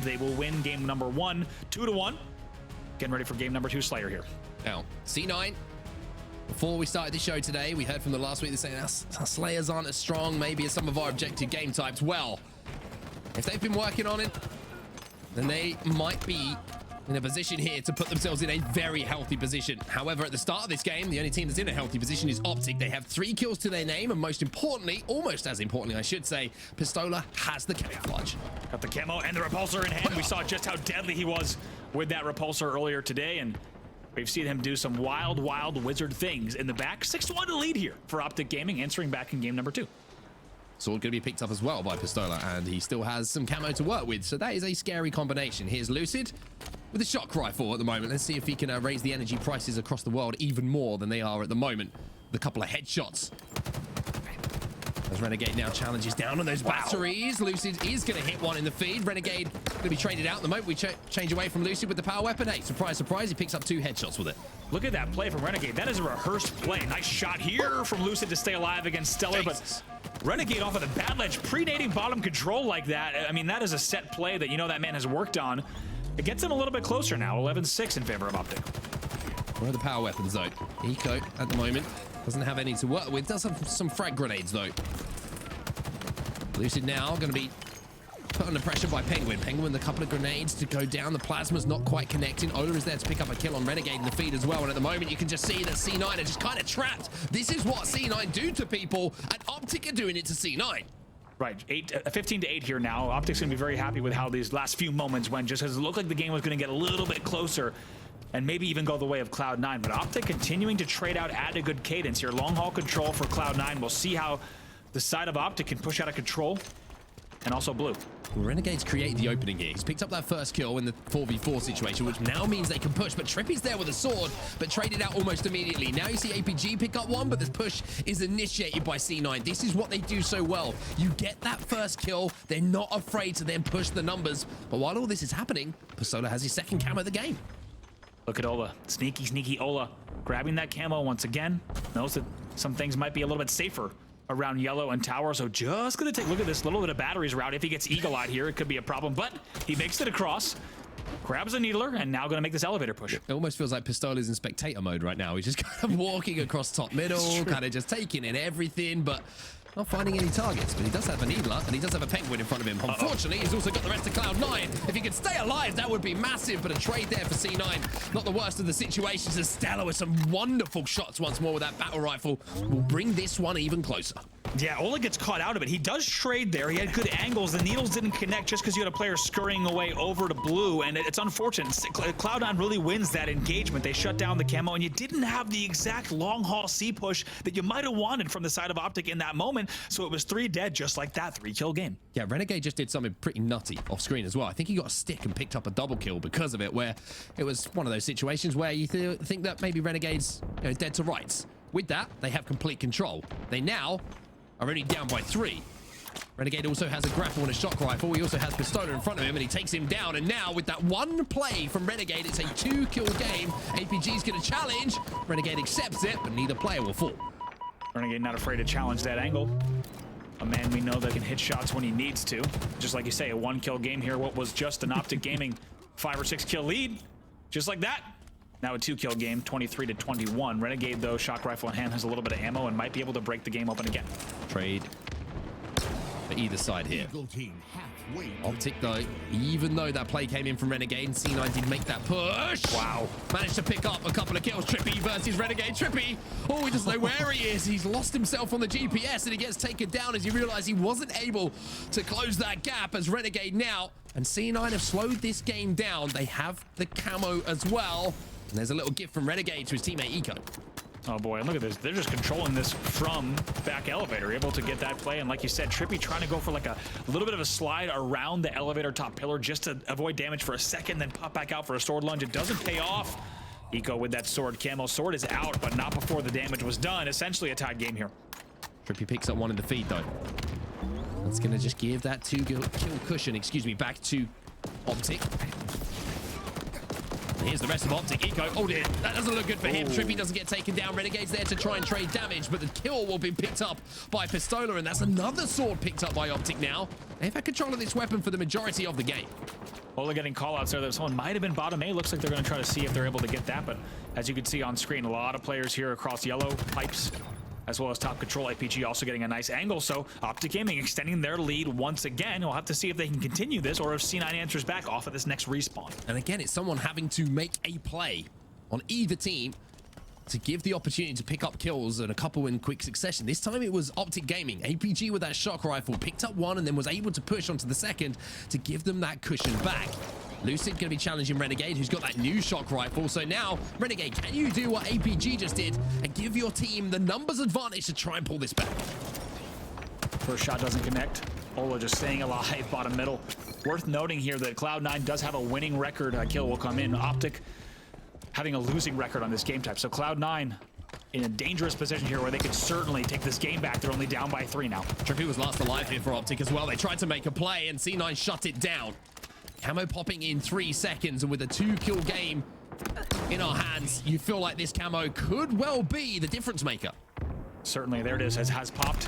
and they will win game number 1, 2-1. Getting ready for game number 2, Slayer here. Now, C9, before we started the show today, we heard from the last week, they're saying our Slayers aren't as strong maybe as some of our objective game types. Well, if they've been working on it, then they might be in a position here to put themselves in a very healthy position. However, at the start of this game, the only team that's in a healthy position is Optic. They have 3 kills to their name, and most importantly, almost as importantly, I should say, Pistola has the camouflage. Got the camo and the repulsor in hand. We saw just how deadly he was with that repulsor earlier today, and we've seen him do some wild, wild wizard things in the back. 6-1 to lead here for Optic Gaming, answering back in game number 2. Sword going to be picked up as well by Pistola, and he still has some camo to work with, so that is a scary combination. Here's Lucid with a shock rifle at the moment. Let's see if he can raise the energy prices across the world even more than they are at the moment. With a couple of headshots. As Renegade now challenges down on those batteries. Lucid is going to hit one in the feed. Renegade going to be traded out at the moment. We change away from Lucid with the power weapon. Hey, surprise, surprise, he picks up 2 headshots with it. Look at that play from Renegade. That is a rehearsed play. Nice shot here from Lucid to stay alive against Stellar, Jesus. But Renegade off of the bad ledge, pre-nading bottom control like that. I mean, that is a set play that you know that man has worked on. It gets him a little bit closer now, 11-6 in favor of Optic. Where are the power weapons, though? Eco, at the moment, doesn't have any to work with. Does have some frag grenades, though. Lucid now going to be put under pressure by Penguin. Penguin with a couple of grenades to go down. The plasma's not quite connecting. Ola is there to pick up a kill on Renegade in the feed as well. And at the moment, you can just see that C9 are just kind of trapped. This is what C9 do to people, and Optic are doing it to C9. Right, 15-8 here now. Optic's going to be very happy with how these last few moments went, just because it looked like the game was going to get a little bit closer and maybe even go the way of Cloud9. But Optic continuing to trade out at a good cadence here. Long haul control for Cloud9. We'll see how the side of Optic can push out of control, and also Blue. Well, Renegade's created the opening here. He's picked up that first kill in the 4v4 situation, which now means they can push. But Trippy's there with a sword, but traded out almost immediately. Now you see APG pick up one, but this push is initiated by C9. This is what they do so well. You get that first kill, they're not afraid to then push the numbers. But while all this is happening, Pistola has his second camo of the game. Look at Ola. Sneaky, sneaky Ola. Grabbing that camo once again. Knows that some things might be a little bit safer around yellow and tower, so just gonna take a look at this little bit of batteries route. If he gets eagle-eyed here, it could be a problem, but he makes it across, grabs a needler, and now gonna make this elevator push. It almost feels like Pistola's in spectator mode right now. He's just kind of walking across top middle, kind of just taking in everything, but not finding any targets. But he does have a needler, and he does have a penguin in front of him. Unfortunately, he's also got the rest of Cloud9. If he could stay alive, that would be massive, but a trade there for C9. Not the worst of the situations, as Stella with some wonderful shots once more with that battle rifle will bring this one even closer. Yeah, Ola gets caught out of it. He does trade there. He had good angles. The needles didn't connect just because you had a player scurrying away over to blue, and it's unfortunate. Cloud9 really wins that engagement. They shut down the camo, and you didn't have the exact long-haul C push that you might have wanted from the side of Optic in that moment, so it was 3 dead just like that. 3-kill game. Yeah, Renegade just did something pretty nutty off screen as well. I think he got a stick and picked up a double kill because of it, where it was one of those situations where you think that maybe Renegade's dead to rights. With that, they have complete control. They now are only down by 3. Renegade also has a grapple and a shock rifle. He also has Pistola in front of him, and he takes him down. And now, with that one play from Renegade, it's a 2-kill game. APG's going to challenge. Renegade accepts it, but neither player will fall. Renegade not afraid to challenge that angle. A man we know that can hit shots when he needs to. Just like you say, a 1-kill game here. What was just an Optic Gaming 5 or 6 kill lead. Just like that. Now a 2-kill game, 23-21. Renegade, though, shock rifle in hand, has a little bit of ammo and might be able to break the game open again. Trade for either side here. Optic, though, even though that play came in from Renegade, and C9 did make that push. Wow. Managed to pick up a couple of kills. Trippy versus Renegade. Trippy, oh, he doesn't know where he is. He's lost himself on the GPS, and he gets taken down as he realized he wasn't able to close that gap as Renegade now. And C9 have slowed this game down. They have the camo as well. And there's a little gift from Renegade to his teammate Eco. Oh boy, and look at this. They're just controlling this from back elevator, able to get that play. And like you said, Trippy trying to go for like a little bit of a slide around the elevator top pillar just to avoid damage for a second, then pop back out for a sword lunge. It doesn't pay off. Eco with that sword camo. Sword is out, but not before the damage was done. Essentially a tied game here. Trippy picks up one in the feed, though. That's going to just give that 2-kill cushion, back to Optic. Here's the rest of Optic. Eco, oh dear, that doesn't look good for him. Trippy doesn't get taken down. Renegade's there to try and trade damage, but the kill will be picked up by Pistola, and that's another sword picked up by Optic now. They've had control of this weapon for the majority of the game. Ola getting call-outs there that someone might have been bottom A. Looks like they're going to try to see if they're able to get that, but as you can see on screen, a lot of players here across yellow pipes, as well as top control. APG also getting a nice angle, so Optic Gaming extending their lead once again. We'll have to see if they can continue this or if C9 answers back off of this next respawn. And again, it's someone having to make a play on either team to give the opportunity to pick up kills and a couple in quick succession. This time it was Optic Gaming. APG with that shock rifle picked up one and then was able to push onto the second to give them that cushion back. Lucid going to be challenging Renegade, who's got that new shock rifle. So now, Renegade, can you do what APG just did and give your team the numbers advantage to try and pull this back? First shot doesn't connect. Ola just staying alive, bottom middle. Worth noting here that Cloud9 does have a winning record. A kill will come in. Optic having a losing record on this game type. So Cloud9 in a dangerous position here where they could certainly take this game back. They're only down by 3 now. Trippy was last alive here for Optic as well. They tried to make a play and C9 shut it down. Camo popping in 3 seconds, and with a 2-kill game in our hands, you feel like this camo could well be the difference maker. Certainly, there it is, has popped,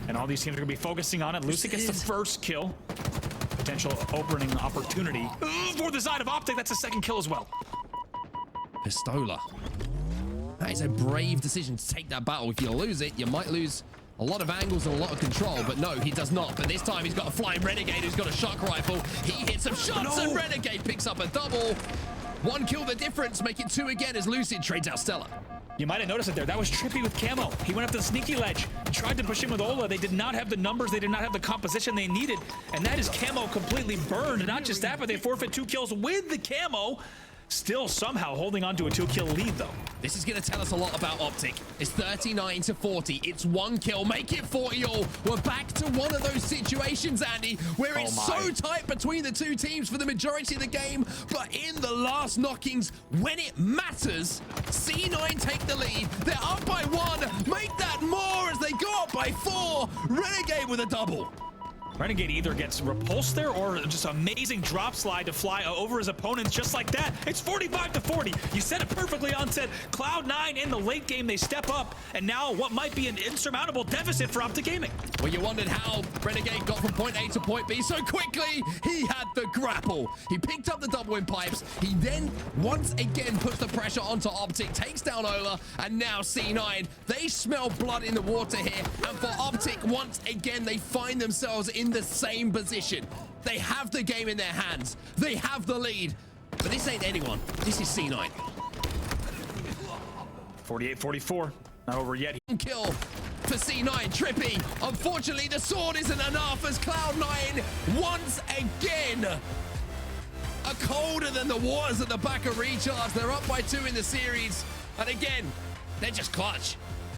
and all these teams are going to be focusing on it. Lucid gets the first kill. Potential opening opportunity for the side of Optic. That's a second kill as well. Pistola. That is a brave decision to take that battle. If you lose it, you might lose a lot of angles and a lot of control, but no, he does not. But this time he's got a flying Renegade who's got a shock rifle. He hits some shots and Renegade picks up a double. 1 kill the difference, make it 2 again as Lucid trades out Stella. You might have noticed it there. That was Trippy with camo. He went up to the sneaky ledge, tried to push him with Ola. They did not have the numbers. They did not have the composition they needed. And that is camo completely burned. Not just that, but they forfeit 2 kills with the camo. Still somehow holding on to a 2-kill lead, though. This is going to tell us a lot about Optic. It's 39-40. It's 1 kill. Make it 40 all. We're back to one of those situations, Andy, where it's so tight between the 2 teams for the majority of the game. But in the last knockings, when it matters, C9 take the lead. They're up by 1. Make that more as they go up by 4. Renegade with a double. Renegade either gets repulsed there or just amazing drop slide to fly over his opponents just like that. It's 45-40. You said it perfectly on set. Cloud9 in the late game, they step up, and now what might be an insurmountable deficit for Optic Gaming. Well, you wondered how Renegade got from point A to point B so quickly. He had the grapple. He picked up the double in pipes. He then once again puts the pressure onto Optic, takes down Ola, and now C9. They smell blood in the water here. And for Optic, once again, they find themselves in the same position. They have the game in their hands. They have the lead. But this ain't anyone. This is C9. 48-44. Not over yet. Kill for C9. Trippy. Unfortunately, the sword isn't enough as Cloud9 once again are colder than the waters at the back of Recharge. They're up by 2 in the series. And again, they're just clutch.